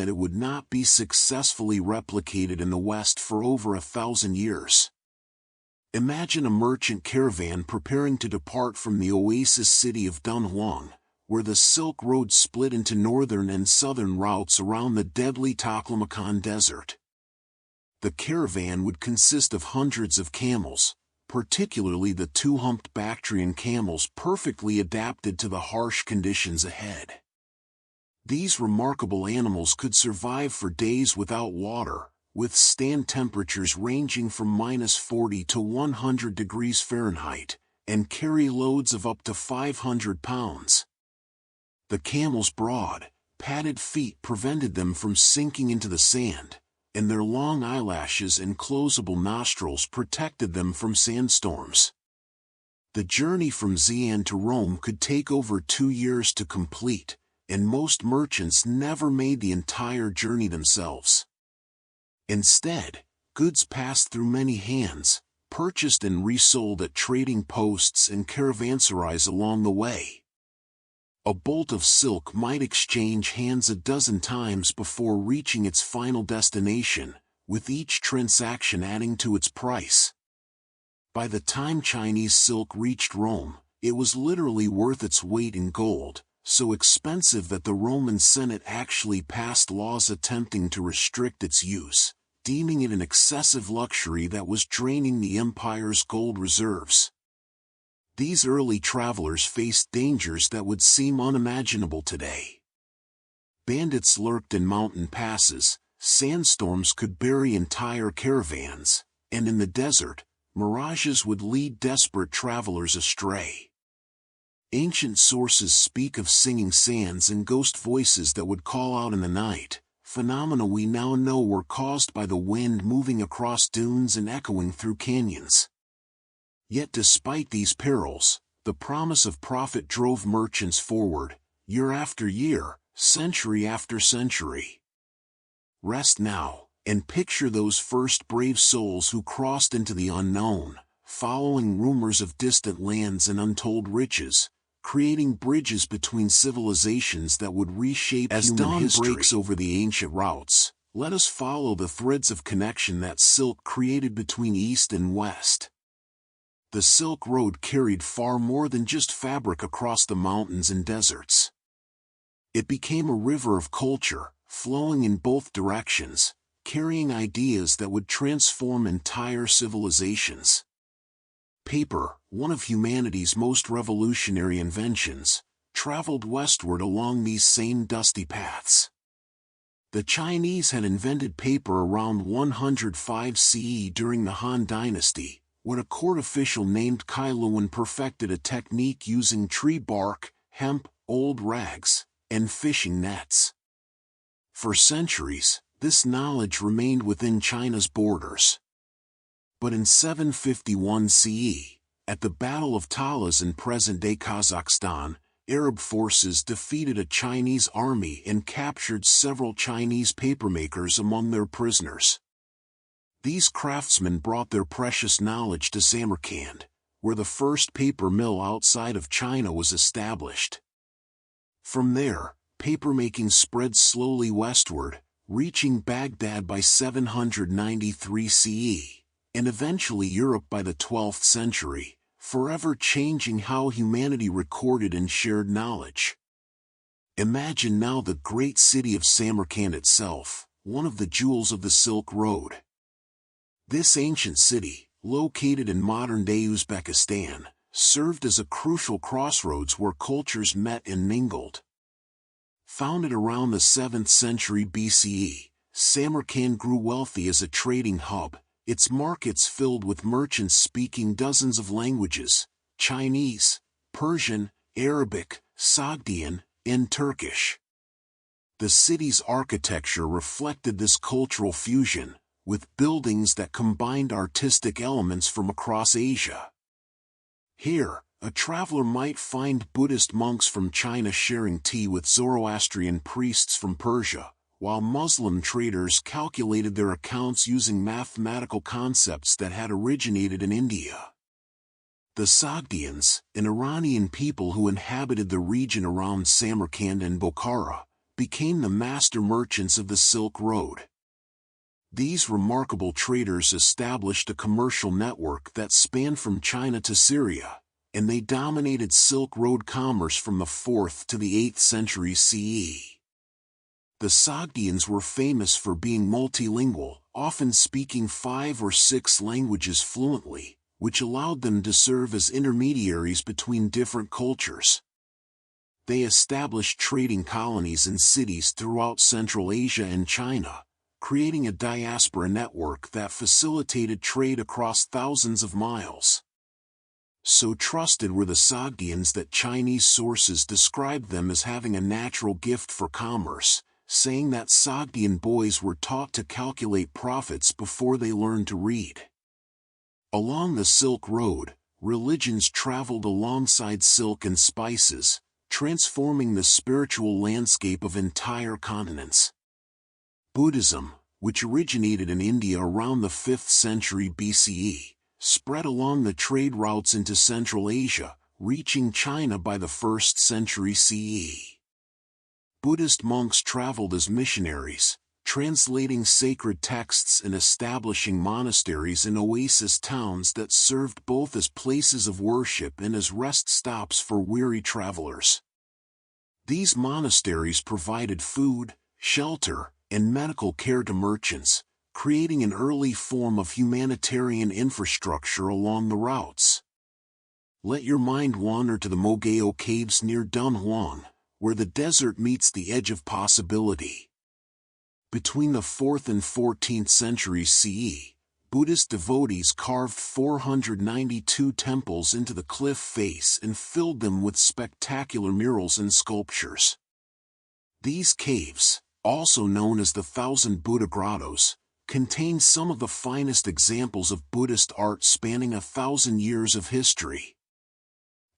that it would not be successfully replicated in the West for over 1,000 years. Imagine a merchant caravan preparing to depart from the oasis city of Dunhuang, where the Silk Road split into northern and southern routes around the deadly Taklamakan Desert. The caravan would consist of hundreds of camels, particularly the two-humped Bactrian camels perfectly adapted to the harsh conditions ahead. These remarkable animals could survive for days without water, withstand temperatures ranging from -40 to 100 degrees Fahrenheit, and carry loads of up to 500 pounds. The camels' broad, padded feet prevented them from sinking into the sand, and their long eyelashes and closable nostrils protected them from sandstorms. The journey from Xi'an to Rome could take over 2 years to complete, and most merchants never made the entire journey themselves. Instead, goods passed through many hands, purchased and resold at trading posts and caravanserais along the way. A bolt of silk might exchange hands a dozen times before reaching its final destination, with each transaction adding to its price. By the time Chinese silk reached Rome, it was literally worth its weight in gold, so expensive that the Roman Senate actually passed laws attempting to restrict its use, deeming it an excessive luxury that was draining the empire's gold reserves. These early travelers faced dangers that would seem unimaginable today. Bandits lurked in mountain passes, sandstorms could bury entire caravans, and in the desert, mirages would lead desperate travelers astray. Ancient sources speak of singing sands and ghost voices that would call out in the night, phenomena we now know were caused by the wind moving across dunes and echoing through canyons. Yet despite these perils, the promise of profit drove merchants forward, year after year, century after century. Rest now, and picture those first brave souls who crossed into the unknown, following rumors of distant lands and untold riches, creating bridges between civilizations that would reshape human history. As dawn breaks over the ancient routes, let us follow the threads of connection that silk created between East and West. The Silk Road carried far more than just fabric across the mountains and deserts. It became a river of culture, flowing in both directions, carrying ideas that would transform entire civilizations. Paper, one of humanity's most revolutionary inventions, traveled westward along these same dusty paths. The Chinese had invented paper around 105 CE during the Han Dynasty, when a court official named Kai Luan perfected a technique using tree bark, hemp, old rags, and fishing nets. For centuries, this knowledge remained within China's borders. But in 751 CE, at the Battle of Talas in present-day Kazakhstan, Arab forces defeated a Chinese army and captured several Chinese papermakers among their prisoners. These craftsmen brought their precious knowledge to Samarkand, where the first paper mill outside of China was established. From there, papermaking spread slowly westward, reaching Baghdad by 793 CE. And eventually Europe by the 12th century, forever changing how humanity recorded and shared knowledge. Imagine now the great city of Samarkand itself, one of the jewels of the Silk Road. This ancient city, located in modern-day Uzbekistan, served as a crucial crossroads where cultures met and mingled. Founded around the 7th century BCE, Samarkand grew wealthy as a trading hub, its markets filled with merchants speaking dozens of languages: Chinese, Persian, Arabic, Sogdian, and Turkish. The city's architecture reflected this cultural fusion, with buildings that combined artistic elements from across Asia. Here, a traveler might find Buddhist monks from China sharing tea with Zoroastrian priests from Persia, while Muslim traders calculated their accounts using mathematical concepts that had originated in India. The Sogdians, an Iranian people who inhabited the region around Samarkand and Bokhara, became the master merchants of the Silk Road. These remarkable traders established a commercial network that spanned from China to Syria, and they dominated Silk Road commerce from the 4th to the 8th centuries CE. The Sogdians were famous for being multilingual, often speaking 5 or 6 languages fluently, which allowed them to serve as intermediaries between different cultures. They established trading colonies in cities throughout Central Asia and China, creating a diaspora network that facilitated trade across thousands of miles. So trusted were the Sogdians that Chinese sources described them as having a natural gift for commerce, saying that Sogdian boys were taught to calculate profits before they learned to read. Along the Silk Road, religions traveled alongside silk and spices, transforming the spiritual landscape of entire continents. Buddhism, which originated in India around the 5th century BCE, spread along the trade routes into Central Asia, reaching China by the 1st century CE. Buddhist monks traveled as missionaries, translating sacred texts and establishing monasteries in oasis towns that served both as places of worship and as rest stops for weary travelers. These monasteries provided food, shelter, and medical care to merchants, creating an early form of humanitarian infrastructure along the routes. Let your mind wander to the Mogao Caves near Dunhuang, where the desert meets the edge of possibility. Between the 4th and 14th centuries CE, Buddhist devotees carved 492 temples into the cliff face and filled them with spectacular murals and sculptures. These caves, also known as the Thousand Buddha Grottos, contain some of the finest examples of Buddhist art spanning 1,000 years of history.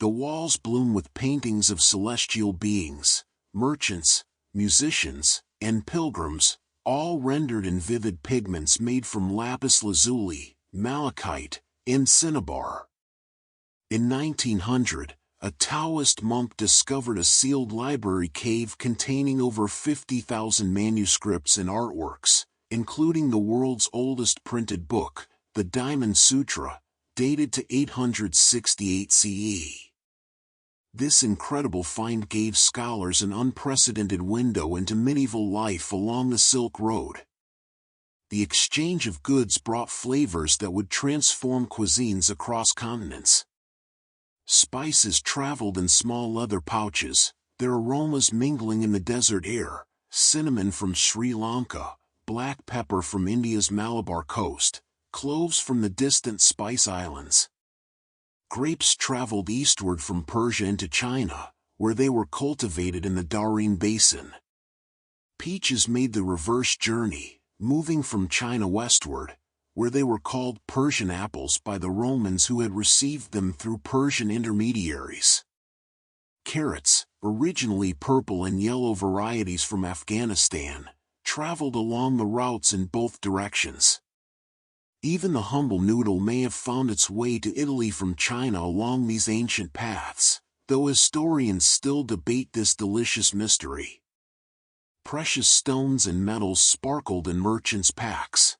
The walls bloom with paintings of celestial beings, merchants, musicians, and pilgrims, all rendered in vivid pigments made from lapis lazuli, malachite, and cinnabar. In 1900, a Taoist monk discovered a sealed library cave containing over 50,000 manuscripts and artworks, including the world's oldest printed book, the Diamond Sutra, dated to 868 CE. This incredible find gave scholars an unprecedented window into medieval life along the Silk Road. The exchange of goods brought flavors that would transform cuisines across continents. Spices traveled in small leather pouches, their aromas mingling in the desert air: cinnamon from Sri Lanka, black pepper from India's Malabar coast, cloves from the distant Spice Islands. Grapes traveled eastward from Persia into China, where they were cultivated in the Darien Basin. Peaches made the reverse journey, moving from China westward, where they were called Persian apples by the Romans who had received them through Persian intermediaries. Carrots, originally purple and yellow varieties from Afghanistan, traveled along the routes in both directions. Even the humble noodle may have found its way to Italy from China along these ancient paths, though historians still debate this delicious mystery. Precious stones and metals sparkled in merchants' packs.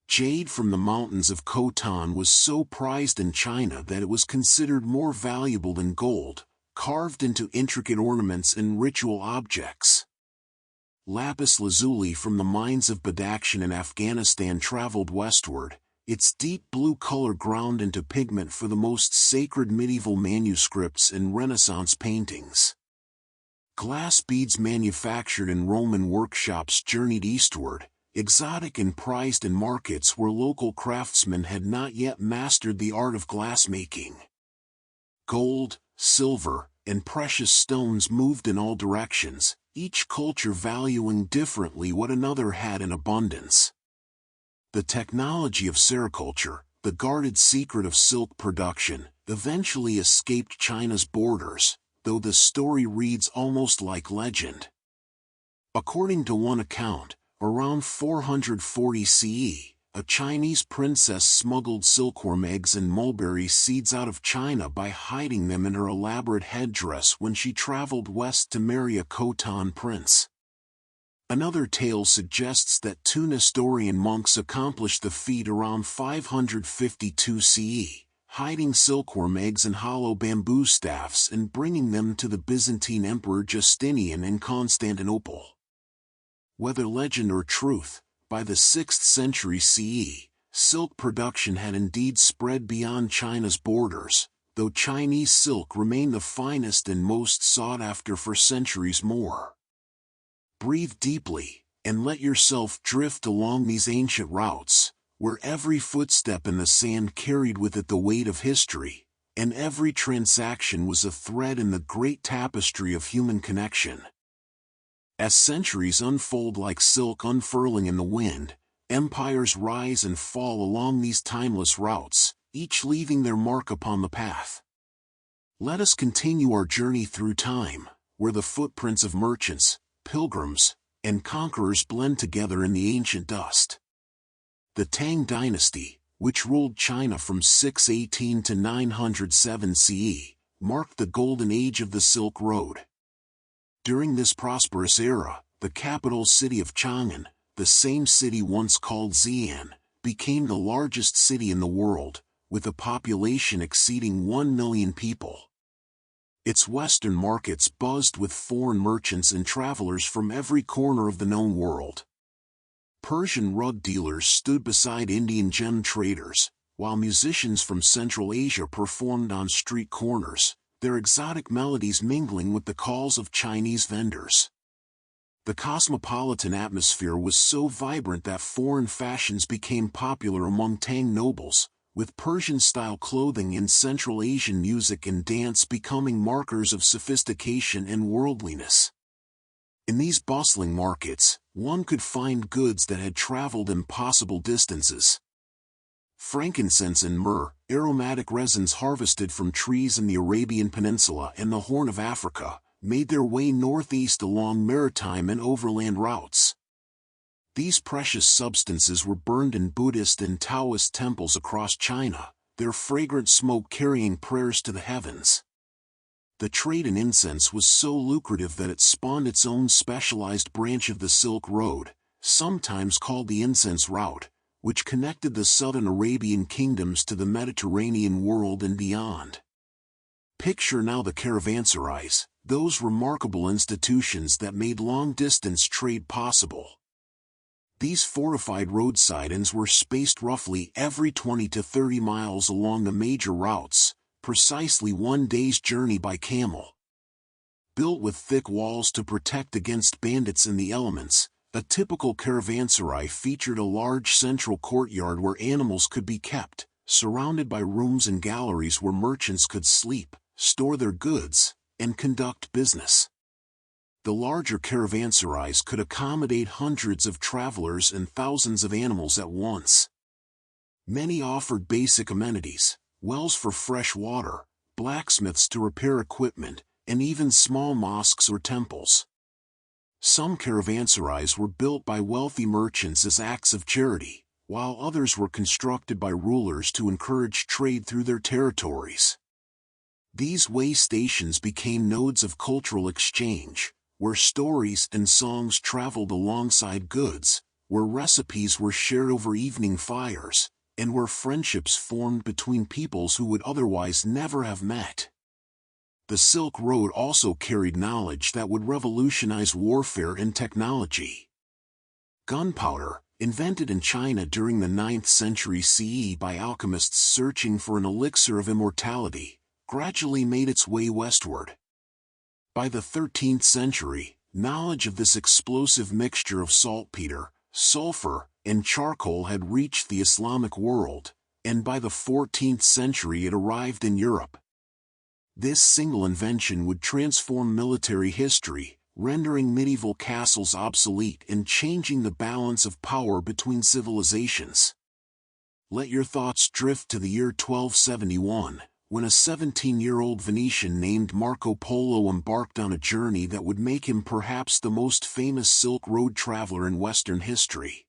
Jade from the mountains of Khotan was so prized in China that it was considered more valuable than gold, carved into intricate ornaments and ritual objects. Lapis lazuli from the mines of Badakhshan in Afghanistan traveled westward, its deep blue color ground into pigment for the most sacred medieval manuscripts and Renaissance paintings. Glass beads manufactured in Roman workshops journeyed eastward, exotic and prized in markets where local craftsmen had not yet mastered the art of glassmaking. Gold, silver, and precious stones moved in all directions, each culture valuing differently what another had in abundance. The technology of sericulture, the guarded secret of silk production, eventually escaped China's borders, though the story reads almost like legend. According to one account, around 440 CE, a Chinese princess smuggled silkworm eggs and mulberry seeds out of China by hiding them in her elaborate headdress when she traveled west to marry a Khotan prince. Another tale suggests that two Nestorian monks accomplished the feat around 552 CE, hiding silkworm eggs in hollow bamboo staffs and bringing them to the Byzantine Emperor Justinian in Constantinople. Whether legend or truth, by the 6th century CE, silk production had indeed spread beyond China's borders, though Chinese silk remained the finest and most sought after for centuries more. Breathe deeply, and let yourself drift along these ancient routes, where every footstep in the sand carried with it the weight of history, and every transaction was a thread in the great tapestry of human connection. As centuries unfold like silk unfurling in the wind, empires rise and fall along these timeless routes, each leaving their mark upon the path. Let us continue our journey through time, where the footprints of merchants, pilgrims, and conquerors blend together in the ancient dust. The Tang dynasty, which ruled China from 618 to 907 CE, marked the golden age of the Silk Road. During this prosperous era, the capital city of Chang'an, the same city once called Xi'an, became the largest city in the world, with a population exceeding 1 million people. Its western markets buzzed with foreign merchants and travelers from every corner of the known world. Persian rug dealers stood beside Indian gem traders, while musicians from Central Asia performed on street corners, their exotic melodies mingling with the calls of Chinese vendors. The cosmopolitan atmosphere was so vibrant that foreign fashions became popular among Tang nobles, with Persian-style clothing and Central Asian music and dance becoming markers of sophistication and worldliness. In these bustling markets, one could find goods that had traveled impossible distances. Frankincense and myrrh, aromatic resins harvested from trees in the Arabian Peninsula and the Horn of Africa, made their way northeast along maritime and overland routes. These precious substances were burned in Buddhist and Taoist temples across China, their fragrant smoke carrying prayers to the heavens. The trade in incense was so lucrative that it spawned its own specialized branch of the Silk Road, sometimes called the Incense Route, which connected the southern Arabian kingdoms to the Mediterranean world and beyond. Picture now the caravanserais, those remarkable institutions that made long-distance trade possible. These fortified roadside inns were spaced roughly every 20 to 30 miles along the major routes, precisely 1 day's journey by camel. Built with thick walls to protect against bandits and the elements, a typical caravanserai featured a large central courtyard where animals could be kept, surrounded by rooms and galleries where merchants could sleep, store their goods, and conduct business. The larger caravanserais could accommodate hundreds of travelers and thousands of animals at once. Many offered basic amenities, wells for fresh water, blacksmiths to repair equipment, and even small mosques or temples. Some caravanserais were built by wealthy merchants as acts of charity, while others were constructed by rulers to encourage trade through their territories. These way stations became nodes of cultural exchange, where stories and songs traveled alongside goods, where recipes were shared over evening fires, and where friendships formed between peoples who would otherwise never have met. The Silk Road also carried knowledge that would revolutionize warfare and technology. Gunpowder, invented in China during the 9th century CE by alchemists searching for an elixir of immortality, gradually made its way westward. By the 13th century, knowledge of this explosive mixture of saltpeter, sulfur, and charcoal had reached the Islamic world, and by the 14th century it arrived in Europe. This single invention would transform military history, rendering medieval castles obsolete and changing the balance of power between civilizations. Let your thoughts drift to the year 1271, when a 17-year-old Venetian named Marco Polo embarked on a journey that would make him perhaps the most famous Silk Road traveler in Western history.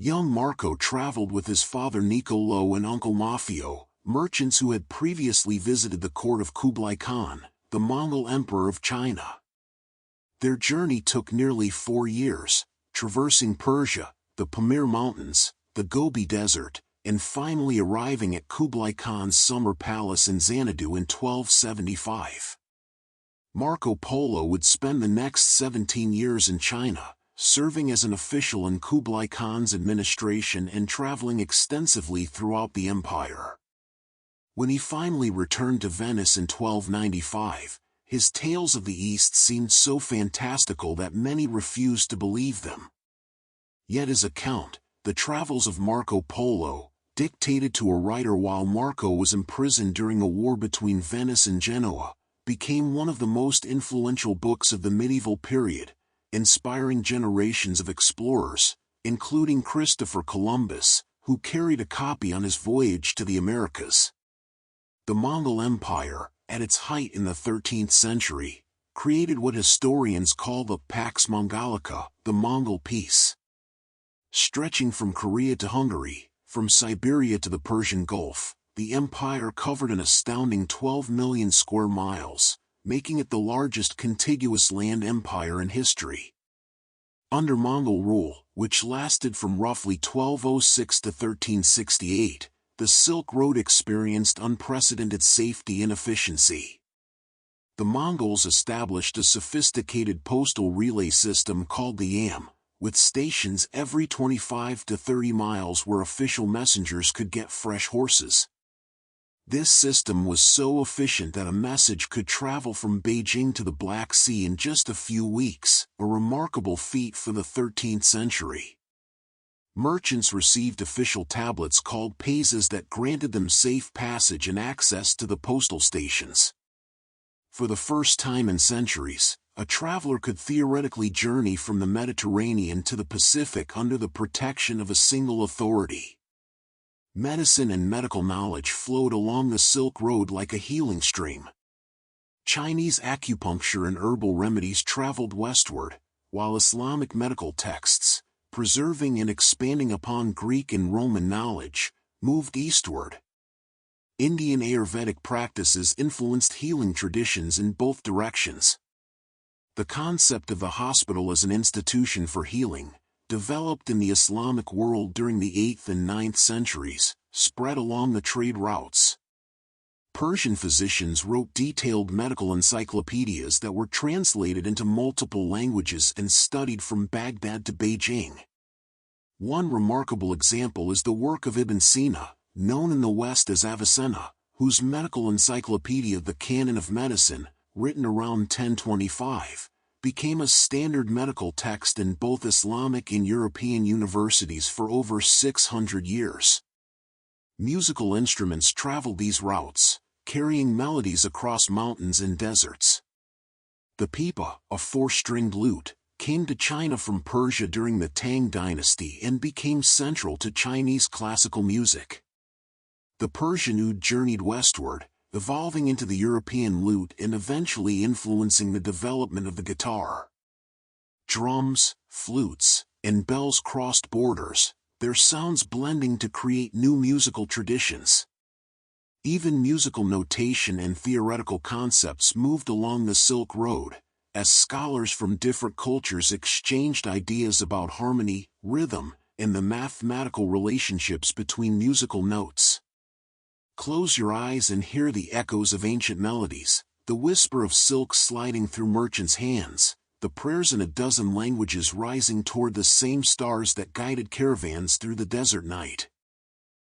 Young Marco traveled with his father Niccolo and Uncle Mafio, merchants who had previously visited the court of Kublai Khan, the Mongol Emperor of China. Their journey took nearly 4 years, traversing Persia, the Pamir Mountains, the Gobi Desert, and finally arriving at Kublai Khan's summer palace in Xanadu in 1275. Marco Polo would spend the next 17 years in China, serving as an official in Kublai Khan's administration and traveling extensively throughout the empire. When he finally returned to Venice in 1295, his tales of the East seemed so fantastical that many refused to believe them. Yet his account, The Travels of Marco Polo, dictated to a writer while Marco was imprisoned during a war between Venice and Genoa, became one of the most influential books of the medieval period, inspiring generations of explorers, including Christopher Columbus, who carried a copy on his voyage to the Americas. The Mongol Empire, at its height in the 13th century, created what historians call the Pax Mongolica, the Mongol Peace. Stretching from Korea to Hungary, from Siberia to the Persian Gulf, the empire covered an astounding 12 million square miles, making it the largest contiguous land empire in history. Under Mongol rule, which lasted from roughly 1206 to 1368, the Silk Road experienced unprecedented safety and efficiency. The Mongols established a sophisticated postal relay system called the Yam, with stations every 25 to 30 miles where official messengers could get fresh horses. This system was so efficient that a message could travel from Beijing to the Black Sea in just a few weeks, a remarkable feat for the 13th century. Merchants received official tablets called pases that granted them safe passage and access to the postal stations. For the first time in centuries, a traveler could theoretically journey from the Mediterranean to the Pacific under the protection of a single authority. Medicine and medical knowledge flowed along the Silk Road like a healing stream. Chinese acupuncture and herbal remedies traveled westward, while Islamic medical texts, preserving and expanding upon Greek and Roman knowledge, moved eastward. Indian Ayurvedic practices influenced healing traditions in both directions. The concept of the hospital as an institution for healing, developed in the Islamic world during the 8th and 9th centuries, spread along the trade routes. Persian physicians wrote detailed medical encyclopedias that were translated into multiple languages and studied from Baghdad to Beijing. One remarkable example is the work of Ibn Sina, known in the West as Avicenna, whose medical encyclopedia The Canon of Medicine, written around 1025, became a standard medical text in both Islamic and European universities for over 600 years. Musical instruments traveled these routes, carrying melodies across mountains and deserts. The pipa, a 4-stringed lute, came to China from Persia during the Tang dynasty and became central to Chinese classical music. The Persian oud journeyed westward, evolving into the European lute and eventually influencing the development of the guitar. Drums, flutes, and bells crossed borders, their sounds blending to create new musical traditions. Even musical notation and theoretical concepts moved along the Silk Road, as scholars from different cultures exchanged ideas about harmony, rhythm, and the mathematical relationships between musical notes. Close your eyes and hear the echoes of ancient melodies, the whisper of silk sliding through merchants' hands, the prayers in a dozen languages rising toward the same stars that guided caravans through the desert night.